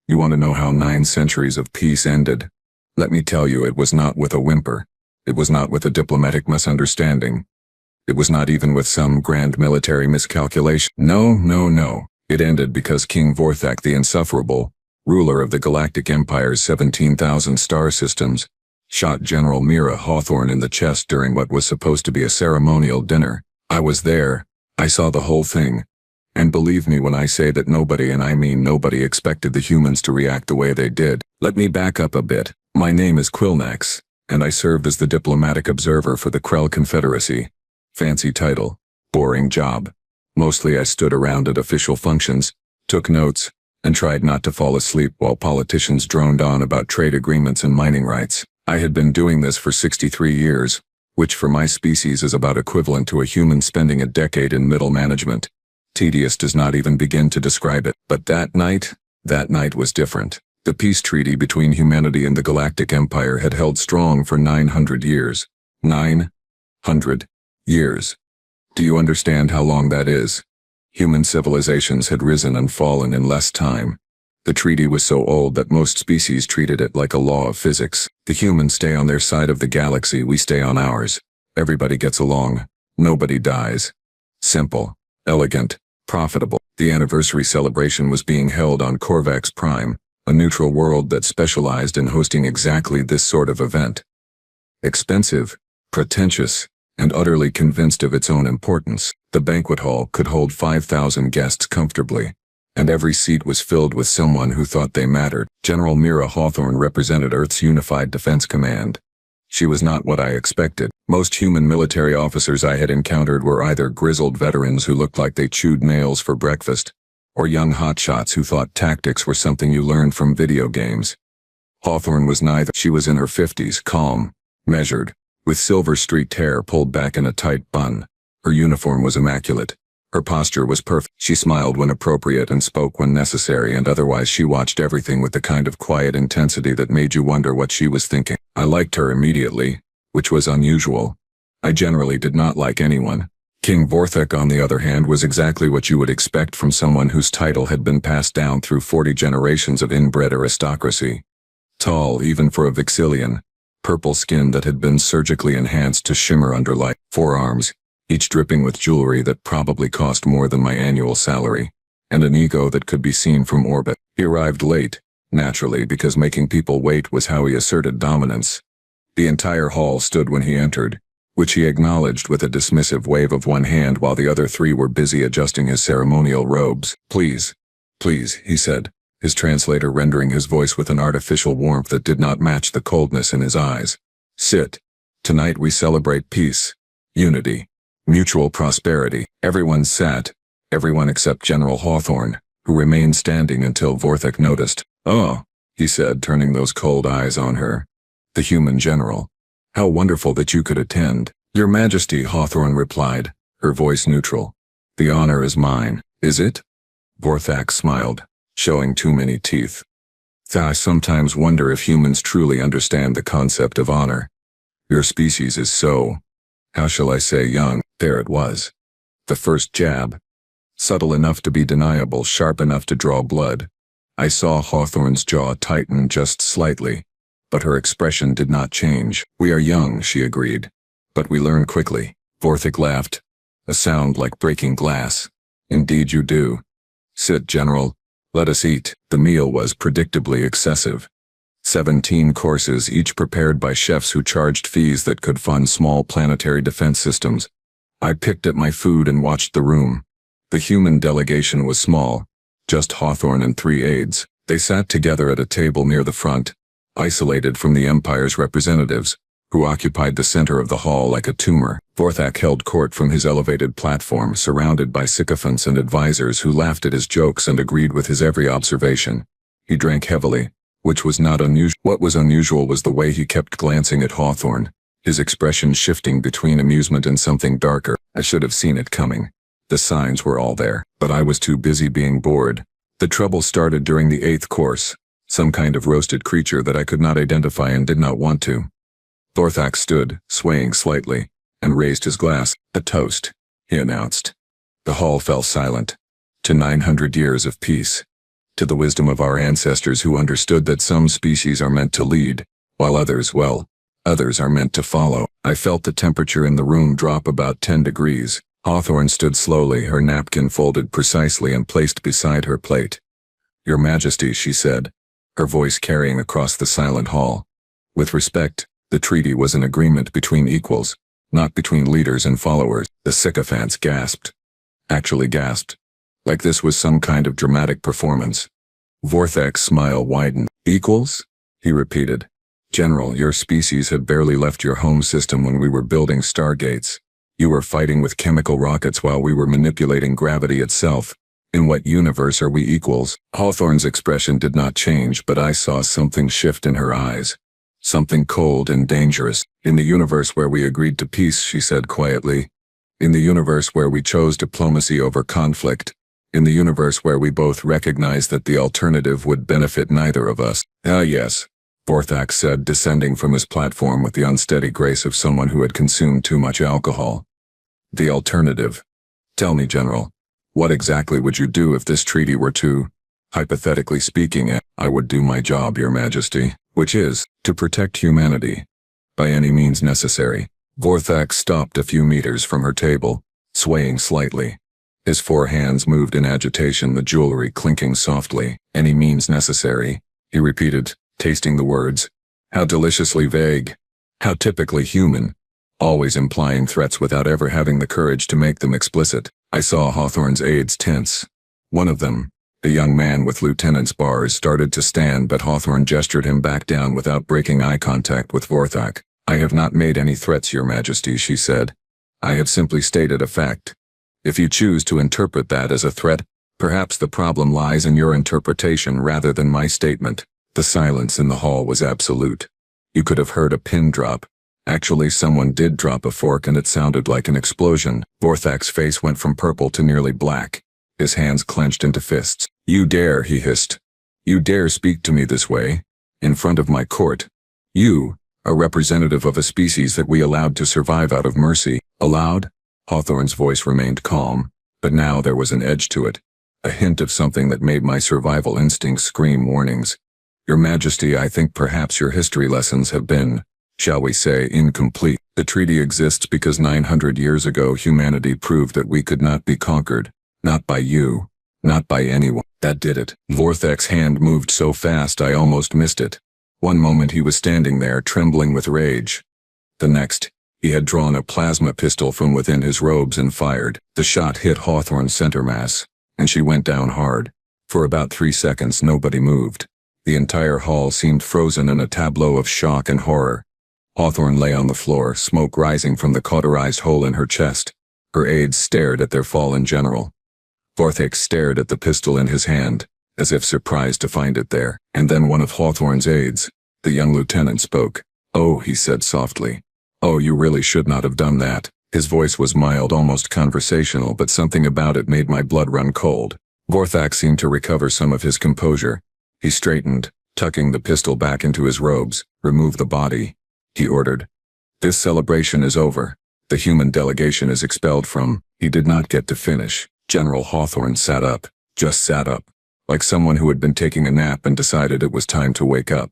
You want to know how 9 centuries of peace ended? Let me tell you, it was not with a whimper. It was not with a diplomatic misunderstanding. It was not even with some grand military miscalculation. No. It ended because King Vorthak the Insufferable, ruler of the Galactic Empire's 17,000 star systems, shot General Mira Hawthorne in the chest during what was supposed to be a ceremonial dinner. I was there. I saw the whole thing. And believe me when I say that nobody, and I mean nobody, expected the humans to react the way they did. Let me back up a bit. My name is Quilnax, and I served as the diplomatic observer for the Krell Confederacy. Fancy title. Boring job. Mostly I stood around at official functions, took notes, and tried not to fall asleep while politicians droned on about trade agreements and mining rights. I had been doing this for 63 years, which for my species is about equivalent to a human spending a decade in middle management. Tedious does not even begin to describe it. But that night was different. The peace treaty between humanity and the Galactic Empire had held strong for 900 years. 900 years. Do you understand how long that is? Human civilizations had risen and fallen in less time. The treaty was so old that most species treated it like a law of physics. The humans stay on their side of the galaxy, we stay on ours. Everybody gets along. Nobody dies. Simple, elegant, profitable. The anniversary celebration was being held on Korvax Prime, a neutral world that specialized in hosting exactly this sort of event. Expensive, pretentious, and utterly convinced of its own importance, the banquet hall could hold 5,000 guests comfortably, and every seat was filled with someone who thought they mattered. General Mira Hawthorne represented Earth's Unified Defense Command. She was not what I expected. Most human military officers I had encountered were either grizzled veterans who looked like they chewed nails for breakfast, or young hotshots who thought tactics were something you learned from video games. Hawthorne was neither. She was in her 50s, calm, measured, with silver-streaked hair pulled back in a tight bun. Her uniform was immaculate. Her posture was perfect. She smiled when appropriate and spoke when necessary, and otherwise she watched everything with the kind of quiet intensity that made you wonder what she was thinking. I liked her immediately, which was unusual. I generally did not like anyone. King Vorthak, on the other hand, was exactly what you would expect from someone whose title had been passed down through 40 generations of inbred aristocracy. Tall, even for a Vixillian. Purple skin that had been surgically enhanced to shimmer under light. Forearms, each dripping with jewelry that probably cost more than my annual salary. And an ego that could be seen from orbit. He arrived late, naturally, because making people wait was how he asserted dominance. The entire hall stood when he entered, which he acknowledged with a dismissive wave of one hand while the other 3 were busy adjusting his ceremonial robes. Please, he said, his translator rendering his voice with an artificial warmth that did not match the coldness in his eyes. Sit. Tonight we celebrate peace, unity, mutual prosperity. Everyone sat, everyone except General Hawthorne, who remained standing until Vorthak noticed. Oh, he said, turning those cold eyes on her. The human general. How wonderful that you could attend. Your Majesty, Hawthorne replied, her voice neutral. The honor is mine. Is it? Vorthak smiled, showing too many teeth. I sometimes wonder if humans truly understand the concept of honor. Your species is so, how shall I say, young. There it was. The first jab. Subtle enough to be deniable, sharp enough to draw blood. I saw Hawthorne's jaw tighten just slightly, but her expression did not change. We are young, she agreed, but we learn quickly. Vorthak laughed, a sound like breaking glass. Indeed you do. Sit, General. Let us eat. The meal was predictably excessive. 17 courses, each prepared by chefs who charged fees that could fund small planetary defense systems. I picked at my food and watched the room. The human delegation was small, just Hawthorne and 3 aides. They sat together at a table near the front, isolated from the Empire's representatives, who occupied the center of the hall like a tumor. Vorthak held court from his elevated platform, surrounded by sycophants and advisors who laughed at his jokes and agreed with his every observation. He drank heavily, which was not unusual. What was unusual was the way he kept glancing at Hawthorne, his expression shifting between amusement and something darker. I should have seen it coming. The signs were all there, but I was too busy being bored. The trouble started during the 8th course, some kind of roasted creature that I could not identify and did not want to. Vorthak stood, swaying slightly, and raised his glass. A toast, he announced. The hall fell silent. To 900 years of peace. to the wisdom of our ancestors who understood that some species are meant to lead, while others, well, others are meant to follow. I felt the temperature in the room drop about 10 degrees. Hawthorne stood slowly, her napkin folded precisely and placed beside her plate. "Your Majesty," she said, her voice carrying across the silent hall. "With respect, the treaty was an agreement between equals, not between leaders and followers." The sycophants gasped. Actually gasped. Like this was some kind of dramatic performance. Vorthak's smile widened. "Equals?" he repeated. "General, your species had barely left your home system when we were building stargates. You were fighting with chemical rockets while we were manipulating gravity itself. In what universe are we equals?" Hawthorne's expression did not change, but I saw something shift in her eyes. Something cold and dangerous. "In the universe where we agreed to peace," she said quietly. "In the universe where we chose diplomacy over conflict. In the universe where we both recognized that the alternative would benefit neither of us." "Ah, yes," Vorthak said, descending from his platform with the unsteady grace of someone who had consumed too much alcohol. "The alternative. Tell me, General, what exactly would you do if this treaty were to, hypothetically speaking?" "I would do my job, Your Majesty, which is, to protect humanity. By any means necessary." Vorthak stopped a few meters from her table, swaying slightly. His four hands moved in agitation, the jewelry clinking softly. "Any means necessary," he repeated, tasting the words. How deliciously vague. How typically human. Always implying threats without ever having the courage to make them explicit. I saw Hawthorne's aides tense. One of them, a young man with lieutenant's bars, started to stand, but Hawthorne gestured him back down without breaking eye contact with Vorthak. "I have not made any threats, Your Majesty," she said. "I have simply stated a fact. If you choose to interpret that as a threat, perhaps the problem lies in your interpretation rather than my statement." The silence in the hall was absolute. You could have heard a pin drop. Actually, someone did drop a fork and it sounded like an explosion. Vorthak's face went from purple to nearly black. His hands clenched into fists. "You dare," he hissed. "You dare speak to me this way? In front of my court? You, a representative of a species that we allowed to survive out of mercy." "Allowed?" Hawthorne's voice remained calm, but now there was an edge to it. A hint of something that made my survival instincts scream warnings. "Your Majesty, I think perhaps your history lessons have been, shall we say, incomplete. The treaty exists because 900 years ago humanity proved that we could not be conquered. Not by you. Not by anyone. That did it." Vorthak's hand moved so fast I almost missed it. One moment he was standing there, trembling with rage. The next, he had drawn a plasma pistol from within his robes and fired. The shot hit Hawthorne's center mass, and she went down hard. For about 3 seconds nobody moved. The entire hall seemed frozen in a tableau of shock and horror. Hawthorne lay on the floor, smoke rising from the cauterized hole in her chest. Her aides stared at their fallen general. Vorthak stared at the pistol in his hand, as if surprised to find it there. And then one of Hawthorne's aides, the young lieutenant, spoke. "Oh," he said softly. "Oh, you really should not have done that." His voice was mild, almost conversational, but something about it made my blood run cold. Vorthak seemed to recover some of his composure. He straightened, tucking the pistol back into his robes. "Remove the body," he ordered. "This celebration is over. The human delegation is expelled from." He did not get to finish. General Hawthorne sat up, just sat up, like someone who had been taking a nap and decided it was time to wake up.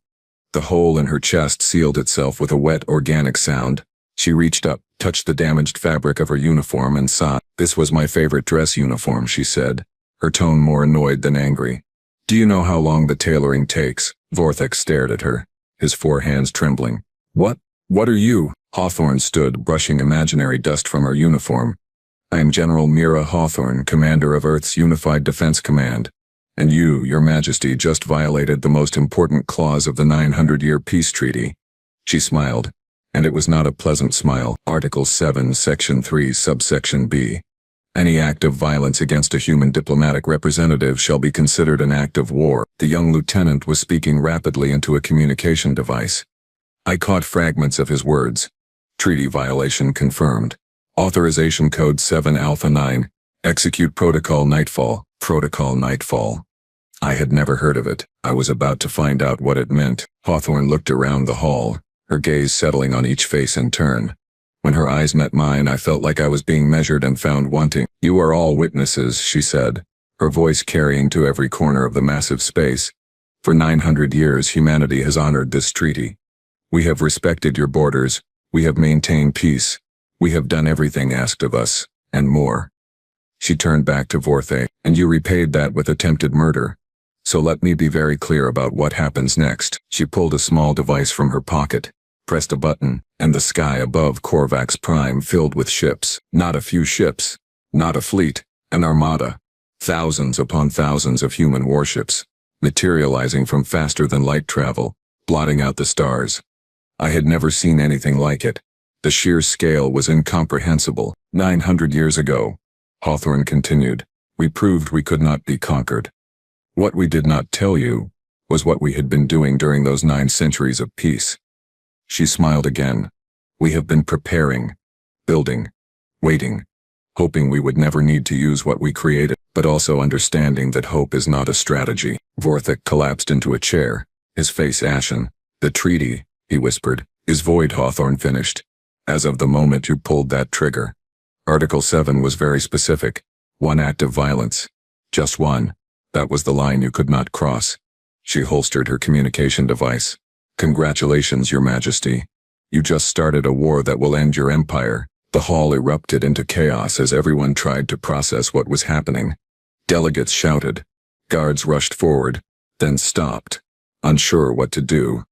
The hole in her chest sealed itself with a wet, organic sound. She reached up, touched the damaged fabric of her uniform and sighed. "This was my favorite dress uniform," she said, her tone more annoyed than angry. "Do you know how long the tailoring takes?" Vorthak stared at her, his four hands trembling. What are you?" Hawthorne stood, brushing imaginary dust from her uniform. "I am General Mira Hawthorne, commander of Earth's Unified Defense Command. And you, Your Majesty, just violated the most important clause of the 900-year peace treaty." She smiled, and it was not a pleasant smile. Article 7, Section 3, Subsection B. Any act of violence against a human diplomatic representative shall be considered an act of war. The young lieutenant was speaking rapidly into a communication device. I caught fragments of his words. "Treaty violation confirmed. Authorization Code 7 Alpha 9. Execute Protocol Nightfall." Protocol Nightfall. I had never heard of it. I was about to find out what it meant. Hawthorne looked around the hall, her gaze settling on each face in turn. When her eyes met mine, I felt like I was being measured and found wanting. "You are all witnesses," she said, her voice carrying to every corner of the massive space. For 900 years humanity has honored this treaty. We have respected your borders, we have maintained peace, we have done everything asked of us, and more. She turned back to Vorthe, and you repaid that with attempted murder. So let me be very clear about what happens next. She pulled a small device from her pocket, pressed a button, and the sky above Korvax Prime filled with ships. Not a few ships, not a fleet, an armada. Thousands upon thousands of human warships, materializing from faster than light travel, blotting out the stars. I had never seen anything like it. The sheer scale was incomprehensible. 900 years ago, Hawthorne continued, we proved we could not be conquered. What we did not tell you was what we had been doing during those 9 centuries of peace. She smiled again. We have been preparing, building, waiting, hoping we would never need to use what we created, but also understanding that hope is not a strategy. Vorthik collapsed into a chair, his face ashen. The treaty, he whispered, is void. Hawthorne finished. As of the moment you pulled that trigger. Article 7 was very specific. 1 act of violence. Just 1. That was the line you could not cross. She holstered her communication device. Congratulations, Your Majesty. You just started a war that will end your empire. The hall erupted into chaos as everyone tried to process what was happening. Delegates shouted. Guards rushed forward, then stopped, unsure what to do.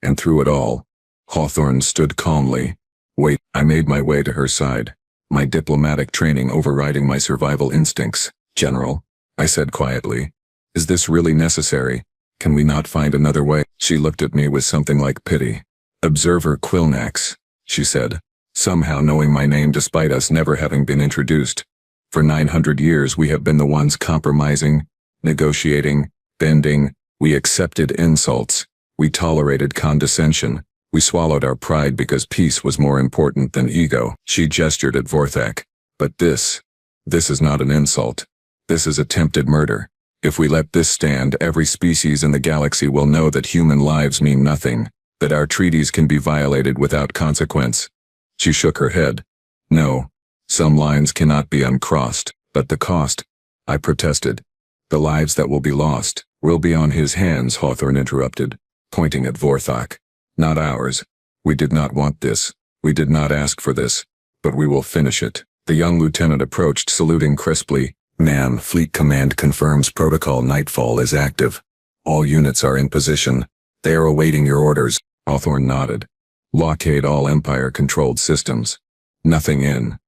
And through it all, Hawthorne stood calmly. Wait, I made my way to her side, my diplomatic training overriding my survival instincts. General, I said quietly, is this really necessary? Can we not find another way? She looked at me with something like pity. Observer Quilnax, she said, somehow knowing my name despite us never having been introduced. For 900 years we have been the ones compromising, negotiating, bending. We accepted insults. We tolerated condescension. We swallowed our pride because peace was more important than ego. She gestured at Vorthak. But this is not an insult. This is attempted murder. If we let this stand, every species in the galaxy will know that human lives mean nothing, that our treaties can be violated without consequence. She shook her head. No, some lines cannot be uncrossed, but the cost, I protested. The lives that will be lost will be on his hands, Hawthorne interrupted, pointing at Vorthak. Not ours. We did not want this. We did not ask for this. But we will finish it. The young lieutenant approached, saluting crisply. Ma'am, Fleet Command confirms Protocol Nightfall is active. All units are in position. They are awaiting your orders. Hawthorne nodded. Blockade all Empire-controlled systems. Nothing in.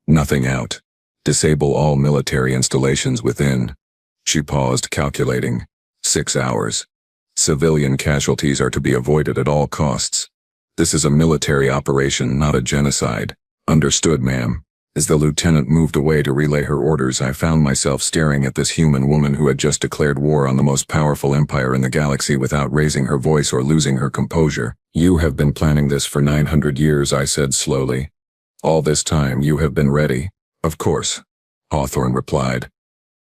Nothing out. Disable all military installations within. She paused, calculating. 6 hours. Civilian casualties are to be avoided at all costs. This is a military operation, not a genocide. Understood, ma'am. As the lieutenant moved away to relay her orders, I found myself staring at this human woman who had just declared war on the most powerful empire in the galaxy without raising her voice or losing her composure. You have been planning this for 900 years, I said slowly. All this time you have been ready. Of course, Hawthorne replied.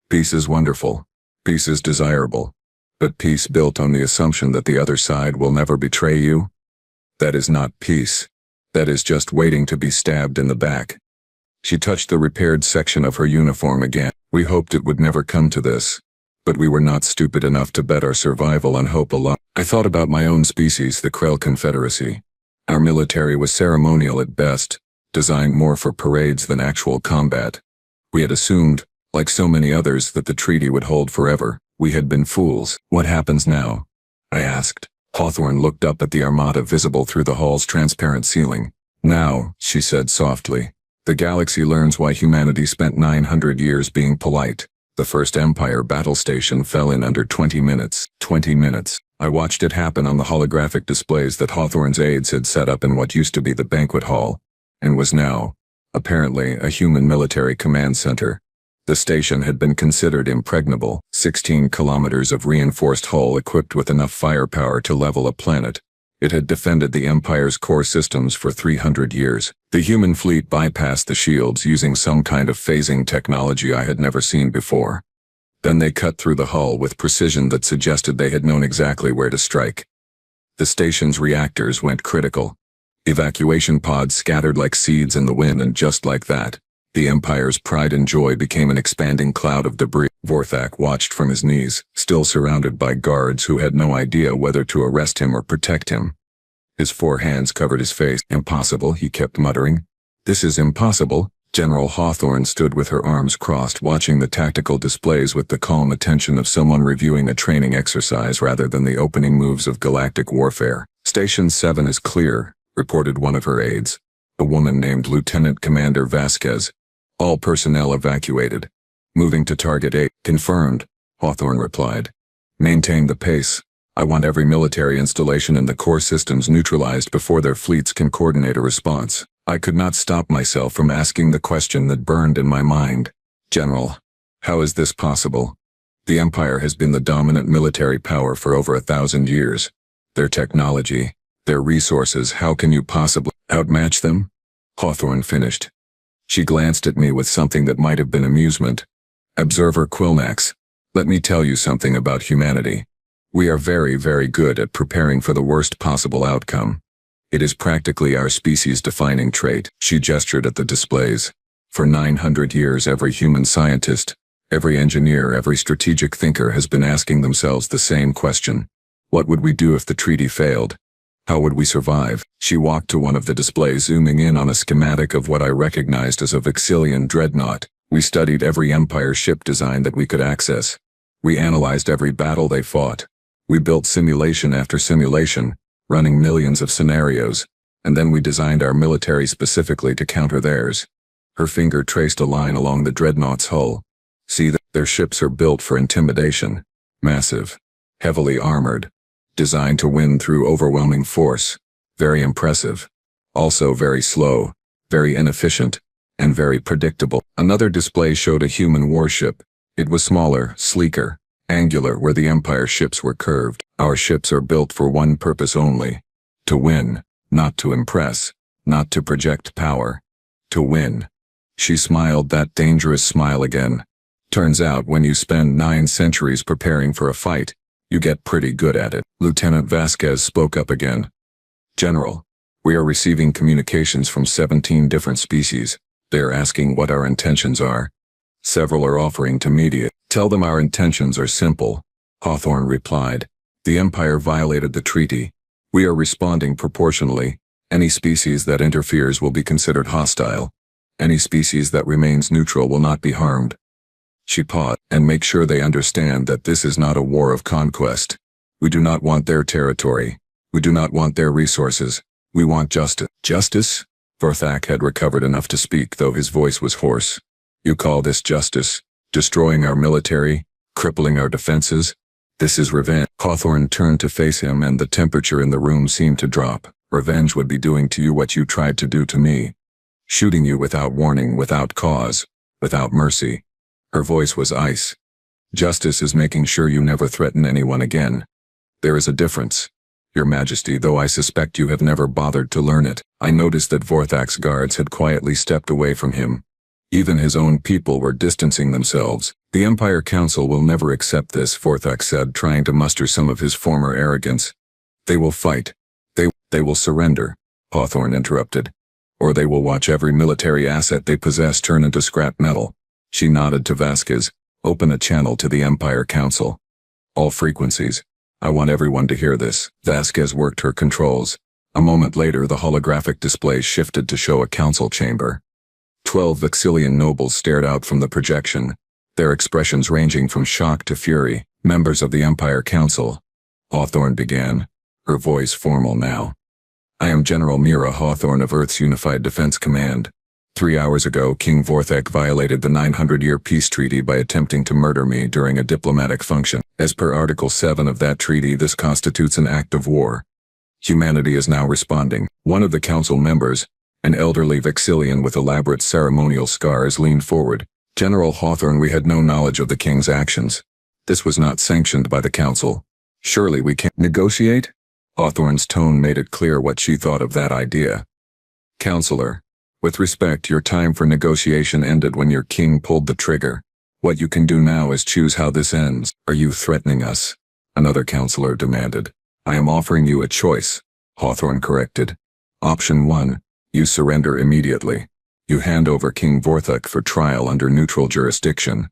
Peace is wonderful. Peace is desirable. But peace built on the assumption that the other side will never betray you? That is not peace. That is just waiting to be stabbed in the back. She touched the repaired section of her uniform again. We hoped it would never come to this. But we were not stupid enough to bet our survival on hope alone. I thought about my own species, the Krell Confederacy. Our military was ceremonial at best, designed more for parades than actual combat. We had assumed, like so many others, that the treaty would hold forever. We had been fools. What happens now? I asked. Hawthorne looked up at the armada visible through the hall's transparent ceiling. Now, she said softly, the galaxy learns why humanity spent 900 years being polite. The first Empire battle station fell in under 20 minutes. 20 minutes. I watched it happen on the holographic displays that Hawthorne's aides had set up in what used to be the banquet hall, and was now, apparently, a human military command center. The station had been considered impregnable, 16 kilometers of reinforced hull equipped with enough firepower to level a planet. It had defended the Empire's core systems for 300 years. The human fleet bypassed the shields using some kind of phasing technology I had never seen before. Then they cut through the hull with precision that suggested they had known exactly where to strike. The station's reactors went critical. Evacuation pods scattered like seeds in the wind, and just like that, The Empire's pride and joy became an expanding cloud of debris. Vorthak watched from his knees, still surrounded by guards who had no idea whether to arrest him or protect him. His 4 hands covered his face. Impossible, he kept muttering. This is impossible. General Hawthorne stood with her arms crossed, watching the tactical displays with the calm attention of someone reviewing a training exercise rather than the opening moves of galactic warfare. Station 7 is clear, reported one of her aides, a woman named Lieutenant Commander Vasquez. All personnel evacuated. Moving to Target 8. Confirmed, Hawthorne replied. Maintain the pace. I want every military installation in the core systems neutralized before their fleets can coordinate a response. I could not stop myself from asking the question that burned in my mind. General, how is this possible? The Empire has been the dominant military power for over 1,000 years. Their technology, their resources, how can you possibly outmatch them? Hawthorne finished. She glanced at me with something that might have been amusement. Observer Quilnax, let me tell you something about humanity. We are very, very good at preparing for the worst possible outcome. It is practically our species-defining trait. She gestured at the displays. For 900 years, every human scientist, every engineer, every strategic thinker has been asking themselves the same question. What would we do if the treaty failed? How would we survive? She walked to one of the displays, zooming in on a schematic of what I recognized as a Vexillian dreadnought. We studied every Empire ship design that we could access. We analyzed every battle they fought. We built simulation after simulation, running millions of scenarios, and then we designed our military specifically to counter theirs. Her finger traced a line along the dreadnought's hull. See, their ships are built for intimidation. Massive. Heavily armored. Designed to win through overwhelming force. Very impressive. Also very slow, very inefficient, and very predictable. Another display showed a human warship. It was smaller, sleeker, angular, where the Empire ships were curved. Our ships are built for one purpose only. To win, not to impress, not to project power. To win. She smiled that dangerous smile again. Turns out when you spend 9 centuries preparing for a fight, you get pretty good at it. Lieutenant Vasquez spoke up again. General, we are receiving communications from 17 different species. They are asking what our intentions are. Several are offering to mediate. Tell them our intentions are simple, Hawthorne replied. The Empire violated the treaty. We are responding proportionally. Any species that interferes will be considered hostile. Any species that remains neutral will not be harmed. She paused, and make sure they understand that this is not a war of conquest. We do not want their territory. We do not want their resources. We want justice. Justice? Vorthak had recovered enough to speak, though his voice was hoarse. You call this justice? Destroying our military? Crippling our defenses? This is revenge. Hawthorne turned to face him, and the temperature in the room seemed to drop. Revenge would be doing to you what you tried to do to me. Shooting you without warning, without cause, without mercy. Her voice was ice. Justice is making sure you never threaten anyone again. There is a difference. Your Majesty, though I suspect you have never bothered to learn it. I noticed that Vorthak's guards had quietly stepped away from him. Even his own people were distancing themselves. The Empire Council will never accept this, Vorthak said, trying to muster some of his former arrogance. They will fight. They will surrender, Hawthorne interrupted. Or they will watch every military asset they possess turn into scrap metal. She nodded to Vasquez. Open a channel to the Empire Council. All frequencies. I want everyone to hear this. Vasquez worked her controls. A moment later, the holographic display shifted to show a council chamber. 12 Vexillian nobles stared out from the projection, their expressions ranging from shock to fury. Members of the Empire Council. Hawthorne began, her voice formal now. I am General Mira Hawthorne of Earth's Unified Defense Command. 3 hours ago, King Vorthak violated the 900-year peace treaty by attempting to murder me during a diplomatic function. As per Article 7 of that treaty, this constitutes an act of war. Humanity is now responding. One of the council members, an elderly Vexillian with elaborate ceremonial scars, leaned forward. General Hawthorne, we had no knowledge of the king's actions. This was not sanctioned by the council. Surely we can't negotiate? Hawthorne's tone made it clear what she thought of that idea. Counselor, with respect, your time for negotiation ended when your king pulled the trigger. What you can do now is choose how this ends. Are you threatening us? Another counselor demanded. I am offering you a choice, Hawthorne corrected. Option 1, you surrender immediately. You hand over King Vorthuk for trial under neutral jurisdiction.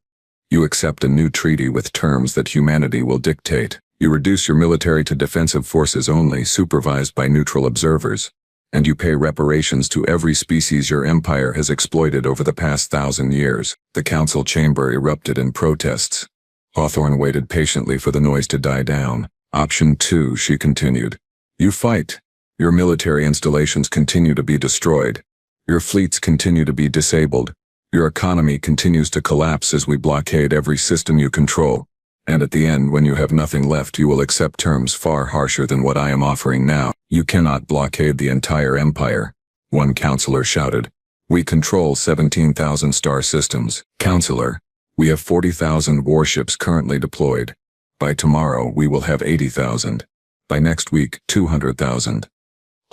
You accept a new treaty with terms that humanity will dictate. You reduce your military to defensive forces only, supervised by neutral observers. And you pay reparations to every species your empire has exploited over the past 1,000 years. The council chamber erupted in protests. Hawthorne waited patiently for the noise to die down. Option 2, she continued. You fight. Your military installations continue to be destroyed. Your fleets continue to be disabled. Your economy continues to collapse as we blockade every system you control. And at the end, when you have nothing left, you will accept terms far harsher than what I am offering now. You cannot blockade the entire empire. One counselor shouted. We control 17,000 star systems. Counselor, we have 40,000 warships currently deployed. By tomorrow, we will have 80,000. By next week, 200,000.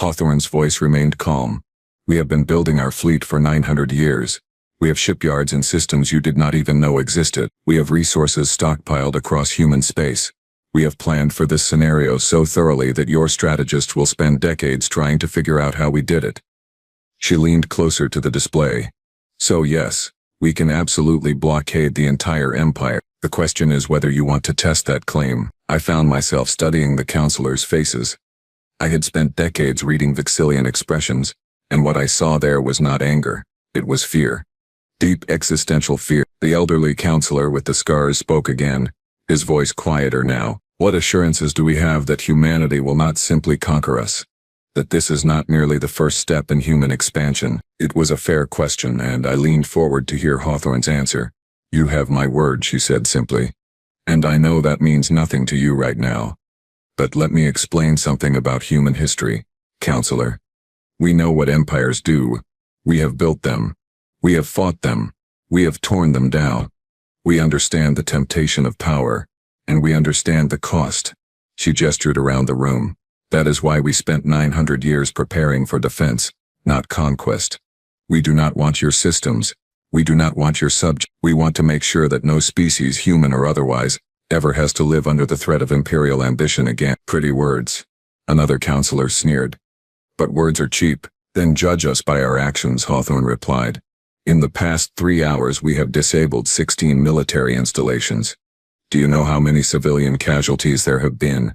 Hawthorne's voice remained calm. We have been building our fleet for 900 years. We have shipyards and systems you did not even know existed. We have resources stockpiled across human space. We have planned for this scenario so thoroughly that your strategists will spend decades trying to figure out how we did it. She leaned closer to the display. So yes, we can absolutely blockade the entire empire. The question is whether you want to test that claim. I found myself studying the counselors' faces. I had spent decades reading Vixillian expressions, and what I saw there was not anger. It was fear. Deep existential fear. The elderly counselor with the scars spoke again, his voice quieter now. What assurances do we have that humanity will not simply conquer us? That this is not merely the first step in human expansion? It was a fair question, and I leaned forward to hear Hawthorne's answer. You have my word, she said simply. And I know that means nothing to you right now. But let me explain something about human history, counselor. We know what empires do. We have built them. We have fought them. We have torn them down. We understand the temptation of power, and we understand the cost. She gestured around the room. That is why we spent 900 years preparing for defense, not conquest. We do not want your systems. We do not want your subjects. We want to make sure that no species, human or otherwise, ever has to live under the threat of imperial ambition again. Pretty words. Another counselor sneered. But words are cheap. Then judge us by our actions, Hawthorne replied. In the past 3 hours we have disabled 16 military installations. Do you know how many civilian casualties there have been?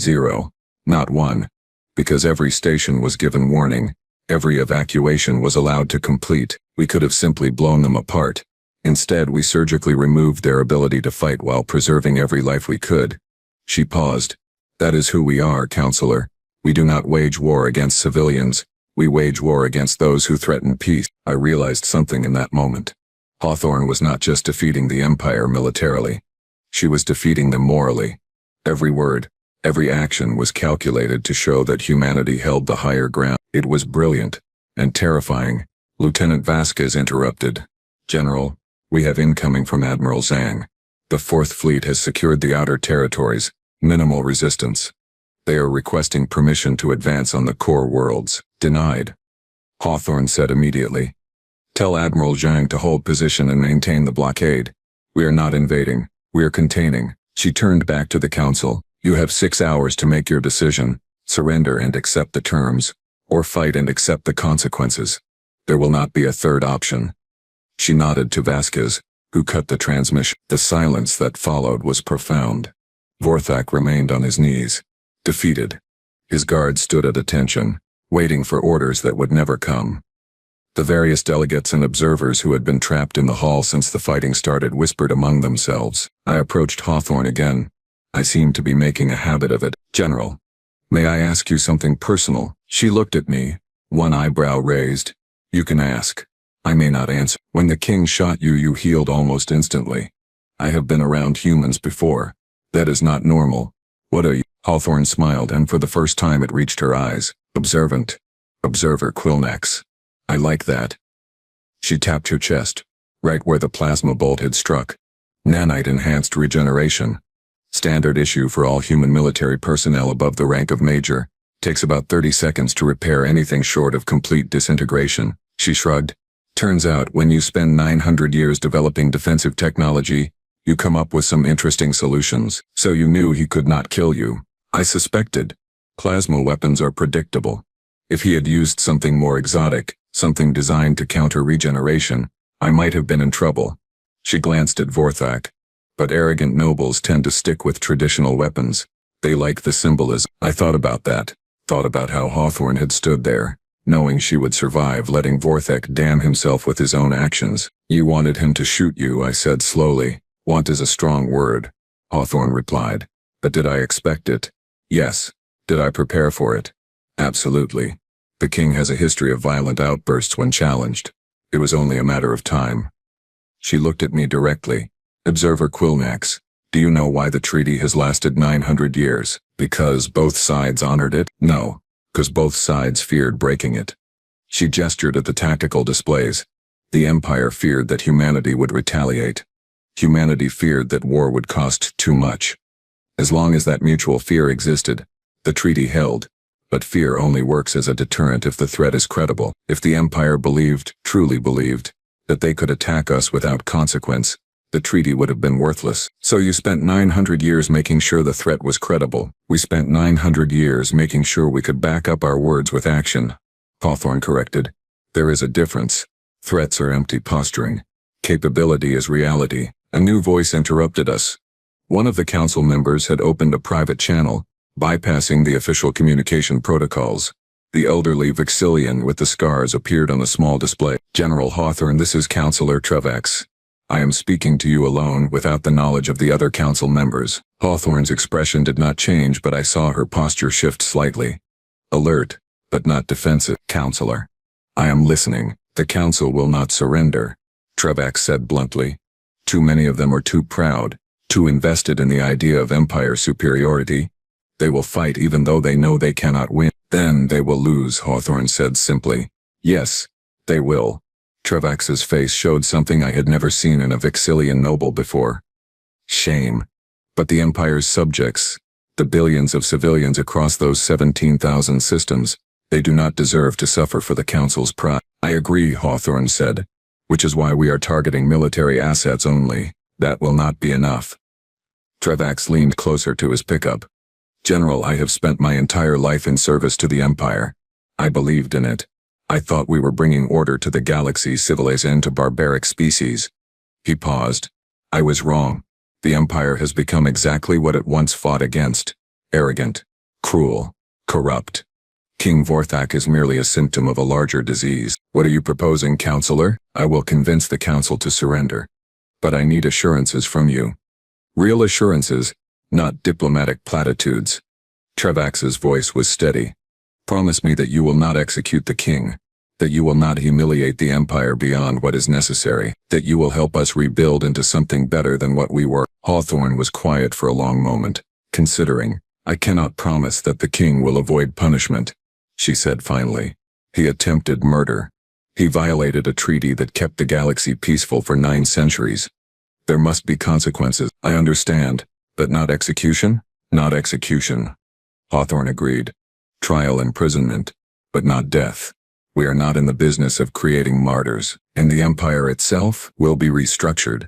0. Not 1. Because every station was given warning. Every evacuation was allowed to complete. We could have simply blown them apart. Instead, we surgically removed their ability to fight while preserving every life we could. She paused. That is who we are, counselor. We do not wage war against civilians. We wage war against those who threaten peace. I realized something in that moment. Hawthorne was not just defeating the empire militarily. She was defeating them morally. Every word, every action was calculated to show that humanity held the higher ground. It was brilliant and terrifying. Lieutenant Vasquez interrupted. General, we have incoming from Admiral Zhang. The 4th Fleet has secured the outer territories. Minimal resistance. They are requesting permission to advance on the core worlds. Denied. Hawthorne said immediately. Tell Admiral Zhang to hold position and maintain the blockade. We are not invading. We are containing. She turned back to the council. You have 6 hours to make your decision. Surrender and accept the terms. Or fight and accept the consequences. There will not be a third option. She nodded to Vasquez, who cut the transmission. The silence that followed was profound. Vorthuk remained on his knees. Defeated. His guards stood at attention, waiting for orders that would never come. The various delegates and observers who had been trapped in the hall since the fighting started whispered among themselves. I approached Hawthorne again. I seemed to be making a habit of it. General, may I ask you something personal? She looked at me, one eyebrow raised. You can ask. I may not answer. When the king shot you, you healed almost instantly. I have been around humans before. That is not normal. What are you? Hawthorne smiled, and for the first time it reached her eyes. Observant. Observer Quillnax. I like that. She tapped her chest, right where the plasma bolt had struck. Nanite-enhanced regeneration. Standard issue for all human military personnel above the rank of major. Takes about 30 seconds to repair anything short of complete disintegration. She shrugged. Turns out, when you spend 900 years developing defensive technology, you come up with some interesting solutions. So you knew he could not kill you. I suspected. Plasma weapons are predictable. If he had used something more exotic, something designed to counter regeneration, I might have been in trouble. She glanced at Vorthak. But arrogant nobles tend to stick with traditional weapons. They like the symbolism. I thought about that. Thought about how Hawthorne had stood there, knowing she would survive, letting Vorthak damn himself with his own actions. You wanted him to shoot you, I said slowly. Want is a strong word, Hawthorne replied. But did I expect it? Yes. Did I prepare for it? Absolutely. The king has a history of violent outbursts when challenged. It was only a matter of time. She looked at me directly. Observer Quilnax, do you know why the treaty has lasted 900 years? Because both sides honored it? No. Because both sides feared breaking it. She gestured at the tactical displays. The Empire feared that humanity would retaliate. Humanity feared that war would cost too much. As long as that mutual fear existed, the treaty held. But fear only works as a deterrent if the threat is credible. If the Empire believed, truly believed, that they could attack us without consequence, the treaty would have been worthless. So you spent 900 years making sure the threat was credible. We spent 900 years making sure we could back up our words with action. Hawthorne corrected. There is a difference. Threats are empty posturing. Capability is reality. A new voice interrupted us. One of the council members had opened a private channel, bypassing the official communication protocols. The elderly Vixillian with the scars appeared on a small display. General Hawthorne, this is Councillor Trevax. I am speaking to you alone without the knowledge of the other council members. Hawthorne's expression did not change, but I saw her posture shift slightly. Alert, but not defensive. Councillor. I am listening. The council will not surrender, Trevax said bluntly. Too many of them are too proud, too invested in the idea of empire superiority. They will fight even though they know they cannot win. Then they will lose, Hawthorne said simply. Yes, they will. Trevax's face showed something I had never seen in a Vixillian noble before. Shame. But the Empire's subjects, the billions of civilians across those 17,000 systems, they do not deserve to suffer for the Council's pride. I agree, Hawthorne said, which is why we are targeting military assets only. That will not be enough. Trevax leaned closer to his pickup. General, I have spent my entire life in service to the Empire. I believed in it. I thought we were bringing order to the galaxy, civilization to barbaric species. He paused. I was wrong. The Empire has become exactly what it once fought against. Arrogant, cruel, corrupt. King Vorthak is merely a symptom of a larger disease. What are you proposing, Councillor? I will convince the Council to surrender. But I need assurances from you. Real assurances, not diplomatic platitudes. Trevax's voice was steady. Promise me that you will not execute the king, that you will not humiliate the Empire beyond what is necessary, that you will help us rebuild into something better than what we were. Hawthorne was quiet for a long moment, considering. I cannot promise that the king will avoid punishment, she said finally. He attempted murder. He violated a treaty that kept the galaxy peaceful for 9 centuries. There must be consequences. I understand, but not execution? Not execution. Hawthorne agreed. Trial, imprisonment, but not death. We are not in the business of creating martyrs, and the Empire itself will be restructured.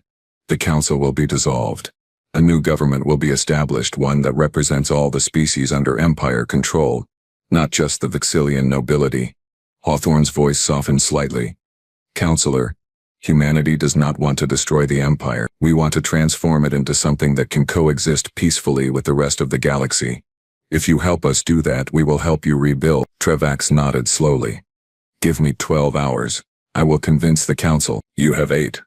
The Council will be dissolved. A new government will be established, one that represents all the species under Empire control, not just the Vixillian nobility. Hawthorne's voice softened slightly. Councillor, humanity does not want to destroy the Empire. We want to transform it into something that can coexist peacefully with the rest of the galaxy. If you help us do that, we will help you rebuild. Trevax nodded slowly. Give me 12 hours. I will convince the Council. You have 8.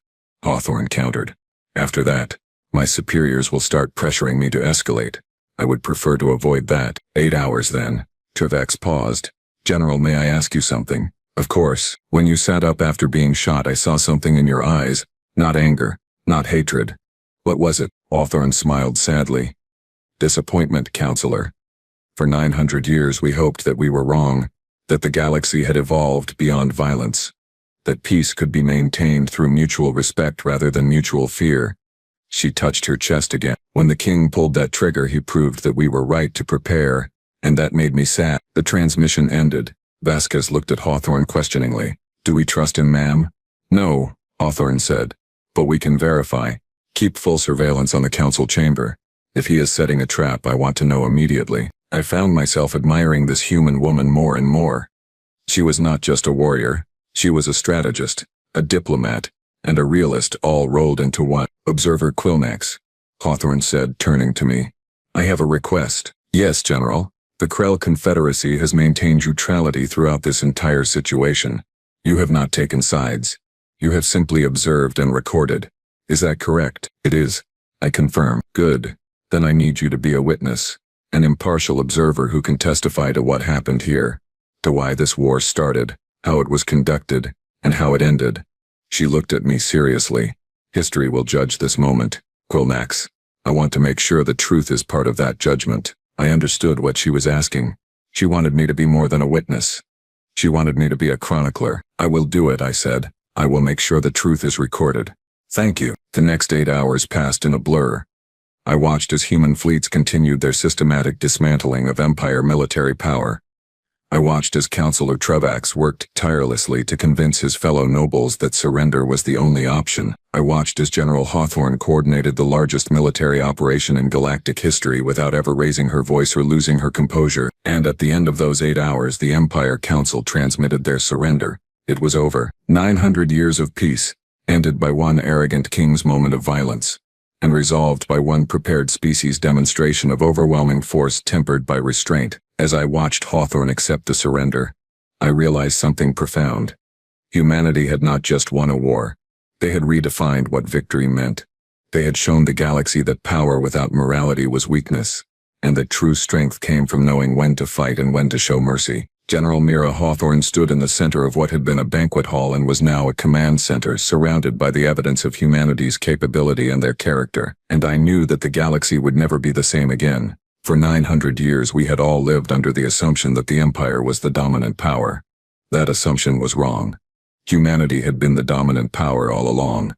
Hawthorne countered. After that, my superiors will start pressuring me to escalate. I would prefer to avoid that. 8 hours then. Trevax paused. General, may I ask you something? Of course. When you sat up after being shot, I saw something in your eyes. Not anger, not hatred. What was it? Hawthorne smiled sadly. Disappointment, Councillor. For 900 years we hoped that we were wrong, that the galaxy had evolved beyond violence, that peace could be maintained through mutual respect rather than mutual fear. She touched her chest again. When the king pulled that trigger, he proved that we were right to prepare, and that made me sad. The transmission ended. Vasquez looked at Hawthorne questioningly. Do we trust him, ma'am? No, Hawthorne said. But we can verify. Keep full surveillance on the council chamber. If he is setting a trap, I want to know immediately. I found myself admiring this human woman more and more. She was not just a warrior. She was a strategist, a diplomat, and a realist all rolled into one. Observer Quilnax, Hawthorne said, turning to me. I have a request. Yes, General. The Krell Confederacy has maintained neutrality throughout this entire situation. You have not taken sides. You have simply observed and recorded. Is that correct? It is. I confirm. Good. Then I need you to be a witness, an impartial observer who can testify to what happened here, to why this war started, how it was conducted, and how it ended. She looked at me seriously. History will judge this moment. Quilnax, I want to make sure the truth is part of that judgment. I understood what she was asking. She wanted me to be more than a witness. She wanted me to be a chronicler. I will do it, I said. I will make sure the truth is recorded. Thank you. The next 8 hours passed in a blur. I watched as human fleets continued their systematic dismantling of Empire military power. I watched as Councillor Trevax worked tirelessly to convince his fellow nobles that surrender was the only option. I watched as General Hawthorne coordinated the largest military operation in Galactic history without ever raising her voice or losing her composure, and at the end of those 8 hours the Empire Council transmitted their surrender. It was over. 900 years of peace, ended by one arrogant king's moment of violence, and resolved by one prepared species' demonstration of overwhelming force tempered by restraint. As I watched Hawthorne accept the surrender, I realized something profound. Humanity had not just won a war. They had redefined what victory meant. They had shown the galaxy that power without morality was weakness, and that true strength came from knowing when to fight and when to show mercy. General Mira Hawthorne stood in the center of what had been a banquet hall and was now a command center surrounded by the evidence of humanity's capability and their character, and I knew that the galaxy would never be the same again. For 900 years we had all lived under the assumption that the Empire was the dominant power. That assumption was wrong. Humanity had been the dominant power all along.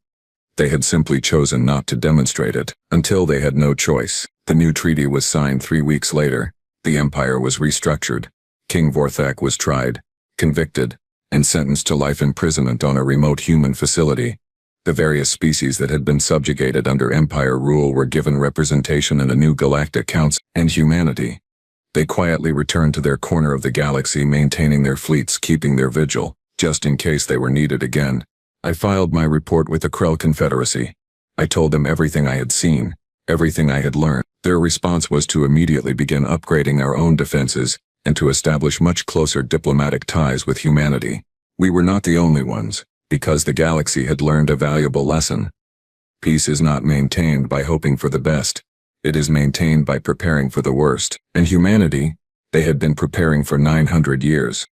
They had simply chosen not to demonstrate it, until they had no choice. The new treaty was signed 3 weeks later. The Empire was restructured. King Vorthak was tried, convicted, and sentenced to life imprisonment on a remote human facility. The various species that had been subjugated under Empire rule were given representation in a new Galactic Council, and humanity. They quietly returned to their corner of the galaxy, maintaining their fleets, keeping their vigil, just in case they were needed again. I filed my report with the Krell Confederacy. I told them everything I had seen, everything I had learned. Their response was to immediately begin upgrading our own defenses, and to establish much closer diplomatic ties with humanity. We were not the only ones, because the galaxy had learned a valuable lesson. Peace is not maintained by hoping for the best. It is maintained by preparing for the worst. And humanity, they had been preparing for 900 years.